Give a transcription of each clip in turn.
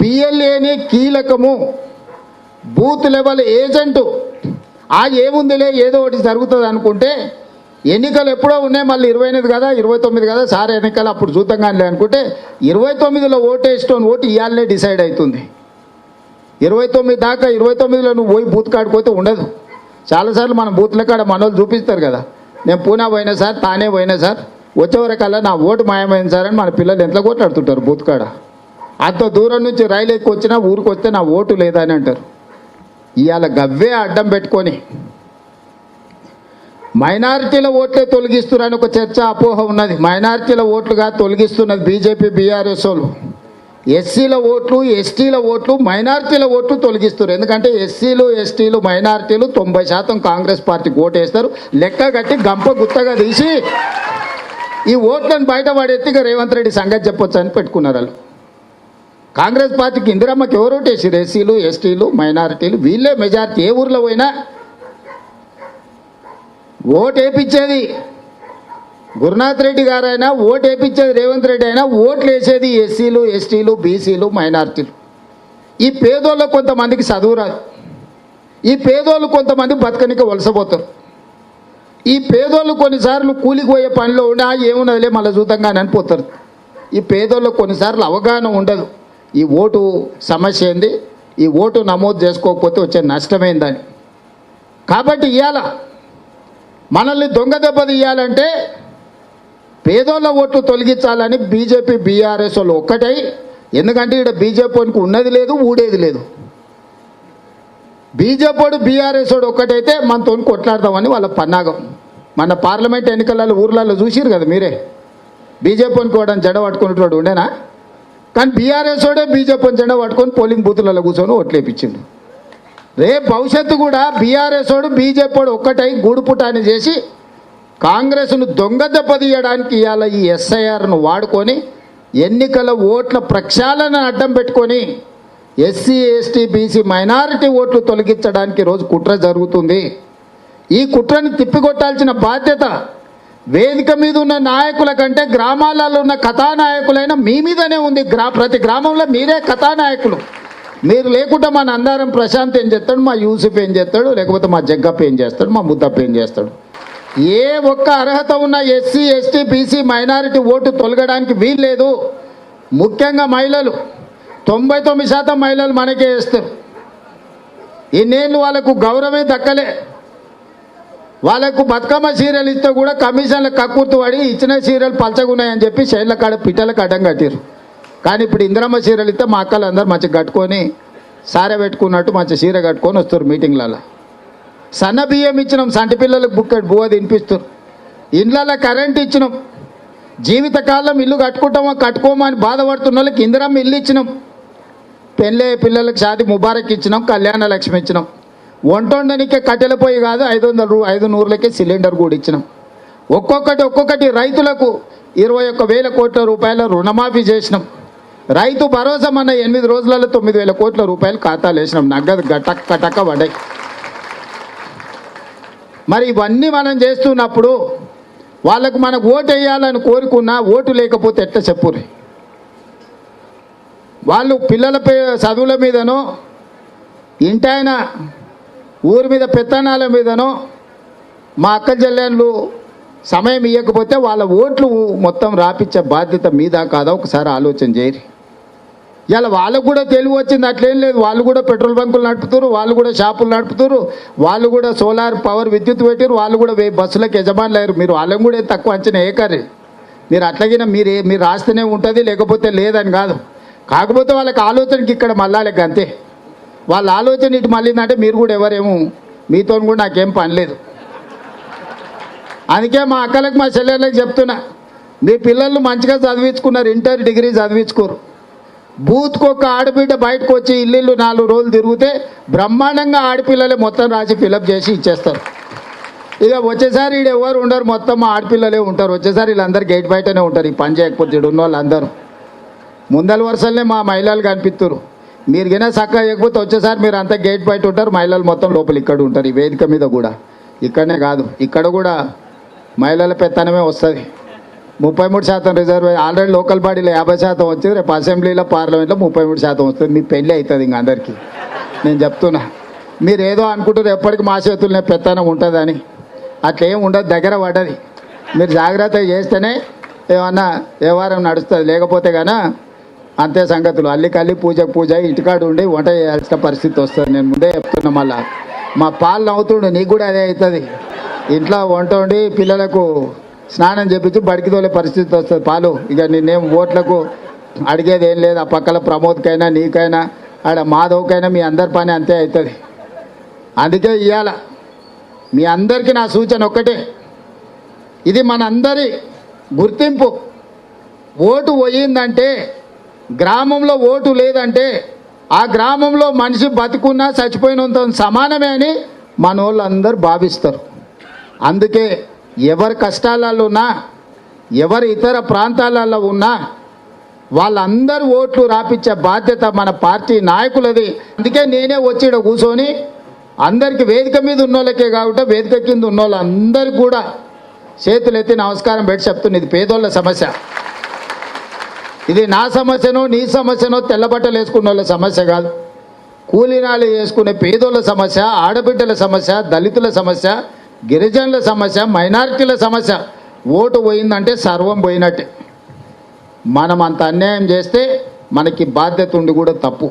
బిఎల్ఏనే కీలకము, booth level agent ఏముందిలే ఏదో ఒకటి జరుగుతుంది అనుకుంటే ఎన్నికలు ఎప్పుడో ఉన్నాయి, మళ్ళీ 28 కదా 29 కదా సార్ ఎన్నికలు అప్పుడు చూద్దాం కానీ అనుకుంటే 29లో ఓటు వేసుకొని ఓటు ఇవ్వాలనే డిసైడ్ అవుతుంది. 29 దాకా 29లో నువ్వు పోయి బూత్ కాడిపోతే ఉండదు. చాలాసార్లు మన బూత్ల కాడ మనోళ్ళు చూపిస్తారు కదా, నేను పూనా పోయినా సార్, తానే పోయినా సార్, వచ్చేవరకల్లా నా ఓటు మాయమైంది సార్ అని మన పిల్లలు ఎంత కొట్లాడుతుంటారు బూత్ కాడ. అంత దూరం నుంచి రైలు ఎక్కి వచ్చినా ఊరికి వస్తే నా ఓటు లేదా అని అంటారు. ఇవాళ గవ్వే అడ్డం పెట్టుకొని మైనారిటీల ఓట్లే తొలగిస్తున్నారని ఒక చర్చ అపోహ ఉన్నది. మైనారిటీల ఓట్లుగా తొలగిస్తున్నది బీజేపీ బీఆర్ఎస్ వాళ్ళు. ఎస్సీల ఓట్లు, ఎస్టీల ఓట్లు, మైనారిటీల ఓట్లు తొలగిస్తారు. ఎందుకంటే ఎస్సీలు, ఎస్టీలు, మైనారిటీలు 90% కాంగ్రెస్ పార్టీకి ఓటు వేస్తారు. లెక్క కట్టి గంప గుత్తగా తీసి ఈ ఓట్లను బయట పడెత్తిగా రేవంత్ రెడ్డి సంగతి చెప్పొచ్చు అని పెట్టుకున్నారు వాళ్ళు. కాంగ్రెస్ పార్టీకి ఇందిరమ్మకి ఎవరు ఓటేసారు? ఎస్సీలు, ఎస్టీలు, మైనారిటీలు, వీళ్ళే మెజార్టీ. ఏ ఊర్లో పోయినా ఓటు వేయించేది గురునాథ్ రెడ్డి గారు అయినా, ఓటు వేయించేది రేవంత్ రెడ్డి అయినా, ఓట్లు వేసేది ఎస్సీలు, ఎస్టీలు, బీసీలు, మైనారిటీలు. ఈ పేదోళ్ళు కొంతమందికి చదువు రాదు, ఈ పేదోళ్ళు కొంతమంది బతకనికి వలసపోతారు. ఈ పేదోళ్ళు కొన్నిసార్లు కూలికి పోయే పనిలో ఉండి ఏమున్నదిలే మళ్ళీ చూద్దాంగా అని అనిపోతారు. ఈ పేదోళ్ళు కొన్నిసార్లు అవగాహన ఉండదు, ఈ ఓటు సమస్య ఏంది, ఈ ఓటు నమోదు చేసుకోకపోతే వచ్చే నష్టమైందని. కాబట్టి ఇవాళ మనల్ని దొంగ దెబ్బ తీయాలంటే పేదోళ్ళ ఓట్లు తొలగించాలని బీజేపీ బీఆర్ఎస్ వాళ్ళు ఒక్కటై, ఎందుకంటే ఇక్కడ బీజేపీకి ఉన్నది లేదు, ఊడేది లేదు. బీజేపీ బీఆర్ఎస్ వాడు ఒక్కటైతే మనతో కొట్లాడదామని వాళ్ళ పన్నాగం. మన పార్లమెంట్ ఎన్నికలలో ఊర్లలో చూసిరు కదా మీరే, బీజేపీని కూడా జెండా పట్టుకునేటోడు ఉండేనా? కానీ బీఆర్ఎస్ వాడే బీజేపీని జెండా పట్టుకొని పోలింగ్ బూతులలో కూర్చొని ఓట్లు వేయించిండు. రేపు భవిష్యత్తు కూడా బీఆర్ఎస్ వాడు బీజేపీ వాడు ఒక్కటై గూడుపుటాన్ని చేసి కాంగ్రెస్ను దొంగ దెబ్బతీయడానికి ఇవాళ ఈ ఎస్ఐఆర్ను వాడుకొని ఎన్నికల ఓట్ల ప్రక్షాళన అడ్డం పెట్టుకొని ఎస్సీ, ఎస్టీ, బీసీ, మైనారిటీ ఓట్లు తొలగించడానికి ఈరోజు కుట్ర జరుగుతుంది. ఈ కుట్రని తిప్పికొట్టాల్సిన బాధ్యత వేదిక మీద ఉన్న నాయకుల కంటే గ్రామాలలో ఉన్న కథానాయకులైన మీ మీదనే ఉంది. ప్రతి గ్రామంలో మీరే కథానాయకులు. మీరు లేకుండా మన అందరం ప్రశాంత్ ఏం చేస్తాడు, మా యూసుఫ్ ఏం చేస్తాడు, లేకపోతే మా జగ్గప్ప ఏం చేస్తాడు, మా ముద్దప్ప ఏం చేస్తాడు. ఏ ఒక్క అర్హత ఉన్న SC, ST, BC, minority vote తొలగడానికి వీల్లేదు. ముఖ్యంగా మహిళలు 99% మహిళలు మనకే వేస్తారు. ఇన్నేళ్ళు వాళ్ళకు గౌరవమే దక్కలే. వాళ్ళకు బతుకమ్మ సీరియల్ ఇస్తే కూడా కమిషన్ల కక్కుర్తు పడి ఇచ్చిన సీరియల్ పలచగున్నాయని చెప్పి శైళ్ళ కాడ పిట్టలకు అడ్డం కట్టారు. కానీ ఇప్పుడు ఇందిరమ్మ సీరియల్ ఇస్తే మా అక్కలు అందరూ మంచిగా కట్టుకొని సారె పెట్టుకున్నట్టు మంచి చీర కట్టుకొని వస్తారు మీటింగ్లలో. సన్న బియ్యం ఇచ్చినాం, సంటి పిల్లలకు బుక్కెట్ బువ్వ తినిపిస్తారు. ఇండ్లలో కరెంట్ ఇచ్చినాం. జీవితకాలం ఇల్లు కట్టుకోమని బాధపడుతున్న వాళ్ళకి ఇందిరమ్మ ఇల్లు ఇచ్చినాం. పెళ్ళే పిల్లలకు షాది ముబారక్ ఇచ్చినాం, కళ్యాణ లక్ష్మి ఇచ్చినాం. వంటొండనికే కట్టెల పొయ్యి కాదు 500 సిలిండర్ కూడా ఇచ్చినాం. ఒక్కొక్కటి రైతులకు 21,000 కోట్ల రూపాయల రుణమాఫీ చేసినాం. రైతు భరోసా మన 8 రోజులలో 9,000 కోట్ల రూపాయలు ఖాతాలు వేసినాం. నగదు గటక్క పడ్డాయి. మరి ఇవన్నీ మనం చేస్తున్నప్పుడు వాళ్ళకు మనకు ఓటు వేయాలని కోరుకున్నా ఓటు లేకపోతే ఎట్లా చెప్పుర్రి? వాళ్ళు పిల్లల చదువుల మీదనో, ఇంటాయన ఊరి మీద పెత్తనాల మీదనో మా అక్క చెల్లెళ్ళు సమయం ఇవ్వకపోతే వాళ్ళ ఓట్లు మొత్తం రాపిచ్చే బాధ్యత మీద కాదా ఒకసారి ఆలోచన చేయరు. ఇలా వాళ్ళకు కూడా తెలివి వచ్చింది, అట్లేం లేదు. వాళ్ళు కూడా పెట్రోల్ బంకులు నడుపుతారు, వాళ్ళు కూడా షాపులు నడుపుతారు, వాళ్ళు కూడా సోలార్ పవర్ విద్యుత్ పెట్టారు, వాళ్ళు కూడా బస్సులకు యజమానులు అయ్యారు. మీరు వాళ్ళని కూడా తక్కువ అంచనా ఏకారు. మీరు అట్లాగినా మీరు రాస్తేనే ఉంటుంది, లేకపోతే లేదని కాదు. కాకపోతే వాళ్ళకి ఆలోచనకి ఇక్కడ మళ్ళాలకి అంతే. వాళ్ళ ఆలోచన ఇటు మళ్ళీందంటే మీరు కూడా ఎవరేమో మీతో కూడా నాకేం పని లేదు. అందుకే మా అక్కలకు మా చెల్లెళ్ళకి చెప్తున్నా, మీ పిల్లలు మంచిగా చదివించుకున్నారు, ఇంటర్ డిగ్రీ చదివించుకోరు. బూత్కు ఒక ఆడబిడ్డ బయటకు వచ్చి ఇల్లు 4 రోజులు తిరిగితే బ్రహ్మాండంగా ఆడపిల్లలే మొత్తం రాసి ఫిలప్ చేసి ఇచ్చేస్తారు. ఇక వచ్చేసారి వీడు ఎవరు ఉండరు, మొత్తం మా ఆడపిల్లలే ఉంటారు. వచ్చేసారి వీళ్ళందరూ గేట్ బయటనే ఉంటారు. ఈ పని చేయకపోతే ఉన్న వాళ్ళందరూ ముందల వరుసలనే మా మహిళలు కనిపిస్తారు. మీరు గినా చక్కగా చేయకపోతే వచ్చేసారి మీరు అంతా గేట్ బయట ఉంటారు, మహిళలు మొత్తం లోపల ఇక్కడ ఉంటారు. ఈ వేదిక మీద కూడా ఇక్కడనే కాదు, ఇక్కడ కూడా మహిళల పెత్తనమే వస్తుంది. 33% రిజర్వ్ ఆల్రెడీ లోకల్ బాడీలో 50% వచ్చింది. రేపు అసెంబ్లీలో పార్లమెంట్లో 33% వస్తుంది. మీ పెళ్ళి అవుతుంది ఇంక అందరికీ. నేను చెప్తున్నా, మీరు ఏదో అనుకుంటారు ఎప్పటికీ మా చేతులనే పెత్తనం ఉంటుందని. అట్లా ఏం ఉండదు, దగ్గర పడ్డది. మీరు జాగ్రత్తగా చేస్తేనే ఏమన్నా వ్యవహారం నడుస్తుంది. లేకపోతే కానీ అంతే సంగతులు. అల్లికల్లి పూజకు పూజ, ఇంటికాడు ఉండి వంట చేయాల్సిన పరిస్థితి వస్తుంది. నేను ముందే చెప్తున్నా. మళ్ళా మా పాలు నవ్వుతుండు, నీకు కూడా అదే అవుతుంది. ఇంట్లో వంట వండి పిల్లలకు స్నానం చేపించి బడికి తోలే పరిస్థితి వస్తుంది. పాలు ఇక నేనేం ఓట్లకు అడిగేది ఏం లేదు. ఆ పక్కల ప్రమోద్కైనా నీకైనా ఆడ మాధవ్కైనా మీ అందరి పని అంతే అవుతుంది. అందుకే ఇవాళ మీ అందరికీ నా సూచన ఒక్కటే, ఇది మనందరి గుర్తింపు. ఓటు పోయిందంటే, గ్రామంలో ఓటు లేదంటే ఆ గ్రామంలో మనిషి బతుకున్నా చచ్చిపోయినంత సమానమే అని మన వాళ్ళందరూ భావిస్తారు. అందుకే ఎవరి కష్టాలలో ఉన్నా, ఎవరి ఇతర ప్రాంతాలలో ఉన్నా వాళ్ళందరూ ఓట్లు రాపించే బాధ్యత మన పార్టీ నాయకులది. అందుకే నేనే వచ్చి ఇక్కడ కూర్చొని అందరికీ వేదిక మీద ఉన్నోళ్ళకే కాకుండా వేదిక కింద ఉన్నోళ్ళందరికీ కూడా చేతులు ఎత్తి నమస్కారం పెట్టి చెప్తున్నా, ఇది పేదోళ్ళ సమస్య. ఇది నా సమస్యనో నీ సమస్యనో తెల్లబట్టలు వేసుకున్న వాళ్ళ సమస్య కాదు. కూలీనాలు వేసుకునే పేదోళ్ళ సమస్య, ఆడబిడ్డల సమస్య, దళితుల సమస్య, గిరిజనుల సమస్య, మైనారిటీల సమస్య. ఓటు పోయిందంటే సర్వం పోయినట్టే. మనం అంత అన్యాయం చేస్తే మనకి బాధ్యత ఉండి కూడా తప్పు.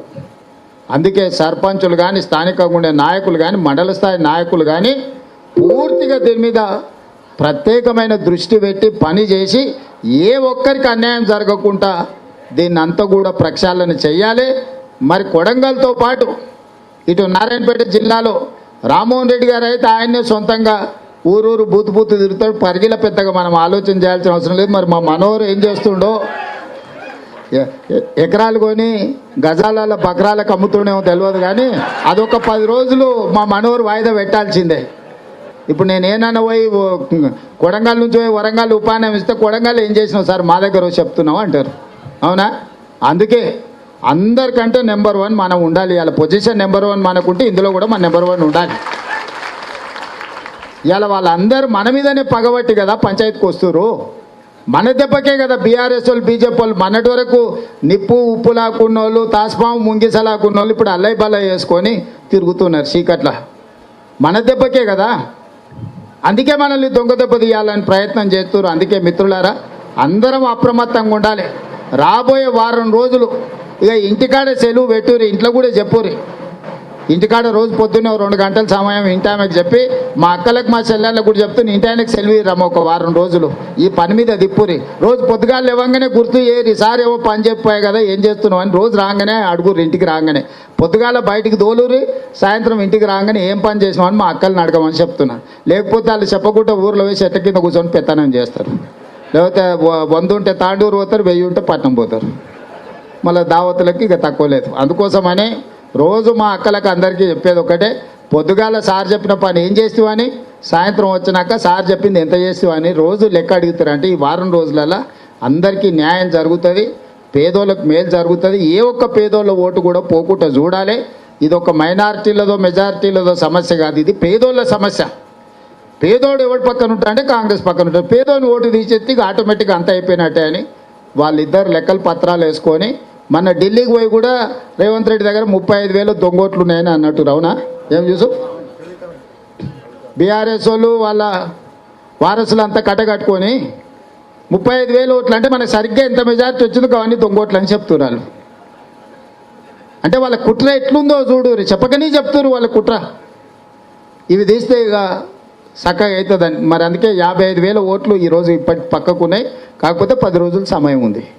అందుకే సర్పంచులు కానీ, స్థానికంగా ఉండే నాయకులు కానీ, మండల స్థాయి నాయకులు కానీ పూర్తిగా దీని మీద ప్రత్యేకమైన దృష్టి పెట్టి పని చేసి ఏ ఒక్కరికి అన్యాయం జరగకుండా దీన్ని అంతా కూడా ప్రక్షాళన చేయాలి. మరి కొడంగల్తో పాటు ఇటు నారాయణపేట జిల్లాలో రామ్మోహన్ రెడ్డి గారు అయితే ఆయన్నే సొంతంగా ఊరూరు బూతు బూతు తిరుగుతాడు. పరిగిల పెద్దగా మనం ఆలోచన చేయాల్సిన అవసరం లేదు. మరి మా మనోహర్ ఏం చేస్తుండో, ఎకరాలు కొని గజాల బకరాలకు అమ్ముతుండేమో తెలియదు, కానీ అదొక 10 రోజులు మా మనోహర్ వాయిదా పెట్టాల్సిందే. ఇప్పుడు నేను ఏనన్నా పోయి కొడంగల్ నుంచి పోయి వరంగల్ ఉపాన్యం ఇస్తే కొడంగల్ ఏం చేసినావు సార్ మా దగ్గర చెప్తున్నావు అంటారు. అవునా? అందుకే అందరికంటే నెంబర్ 1 మనం ఉండాలి. ఇలా పొజిషన్ నెంబర్ 1 మనకుంటే ఇందులో కూడా మన నెంబర్ 1 ఉండాలి. ఇలా వాళ్ళందరూ మన మీదనే పగబట్టి కదా పంచాయతీకి వస్తున్నారు. మన దెబ్బకే కదా బీఆర్ఎస్ వాళ్ళు, బీజేపీ వాళ్ళు మొన్నటి వరకు నిప్పు ఉప్పు లాక్కున్న వాళ్ళు, తాస్పాము ముంగిస లాక్కున్న వాళ్ళు ఇప్పుడు అల్లై బల్లై వేసుకొని తిరుగుతున్నారు చీకట్ల. మన దెబ్బకే కదా. అందుకే మనల్ని దొంగ దెబ్బ తీయాలని ప్రయత్నం చేస్తున్నారు. అందుకే మిత్రులారా, అందరం అప్రమత్తంగా ఉండాలి. రాబోయే వారం రోజులు ఇక ఇంటికాడ సెలవు పెట్టుర్రి, ఇంట్లో కూడా చెప్పుర్రి. ఇంటికాడ రోజు పొద్దున్నే 2 గంటల సమయం ఇంటి ఆమెకు చెప్పి, మా అక్కలకు మా చెల్లెళ్ళకు కూడా చెప్తే ఇంటి ఆయనకు సెలవు రమ్మ ఒక వారం రోజులు ఈ పని మీద దిప్పురి. రోజు పొద్దుగాలు ఇవ్వగానే గుర్తు చేయరు, సార్ ఏవో పని చెప్పాయి కదా ఏం చేస్తున్నావు అని రోజు రాగానే అడుగురు. ఇంటికి రాగానే పొద్దుగాల బయటికి దోలురి, సాయంత్రం ఇంటికి రాగానే ఏం పని చేసినావు అని మా అక్కల్ని అడగమని చెప్తున్నా. లేకపోతే వాళ్ళు చెప్పకుండా ఊర్లో వేసి చెట్ల కింద కూర్చొని పెత్తనం చేస్తారు. లేకపోతే 100 ఉంటే తాండూరు పోతారు, 1000 ఉంటే పట్నం పోతారు. మళ్ళీ దావతులకి ఇక తక్కువ లేదు. అందుకోసమని రోజు మా అక్కలకు అందరికీ చెప్పేది ఒకటే, పొద్దుగాల సార్ చెప్పిన పని ఏం చేస్తావని, సాయంత్రం వచ్చినాక సార్ చెప్పింది ఎంత చేస్తావని రోజు లెక్క అడుగుతారంటే ఈ వారం రోజులలో అందరికీ న్యాయం జరుగుతుంది, పేదోళ్ళకు మేలు జరుగుతుంది. ఏ ఒక్క పేదోళ్ళ ఓటు కూడా పోకుండా చూడాలి. ఇది ఒక మైనారిటీలదో మెజారిటీలదో సమస్య కాదు, ఇది పేదోళ్ళ సమస్య. పేదోడు ఎవరి పక్కన ఉంటాడంటే కాంగ్రెస్ పక్కన ఉంటాడు. పేదోని ఓటు తీసేస్తే ఆటోమేటిక్గా అంత అయిపోయినట్టే అని వాళ్ళిద్దరు లెక్కలు పత్రాలు వేసుకొని మన ఢిల్లీకి పోయి కూడా రేవంత్ రెడ్డి దగ్గర 35,000 దొంగోట్లు ఉన్నాయని అన్నట్టు. అవునా? ఏం చూసు బీఆర్ఎస్ వాళ్ళు వాళ్ళ వారసులు అంతా కట్టగట్టుకొని 35,000 ఓట్లు అంటే మనకు సరిగ్గా ఎంత మెజార్టీ వచ్చిందో అవన్నీ దొంగోట్లు అని చెప్తున్నారు. అంటే వాళ్ళ కుట్ర ఎట్లుందో చూడు, చెప్పకనే చెప్తున్నారు వాళ్ళ కుట్ర. ఇవి తీస్తే ఇక చక్కగా అవుతుందని. మరి అందుకే 55,000 ఓట్లు ఈరోజు ఇప్పటి పక్కకున్నాయి. కాకపోతే 10 రోజులు సమయం ఉంది.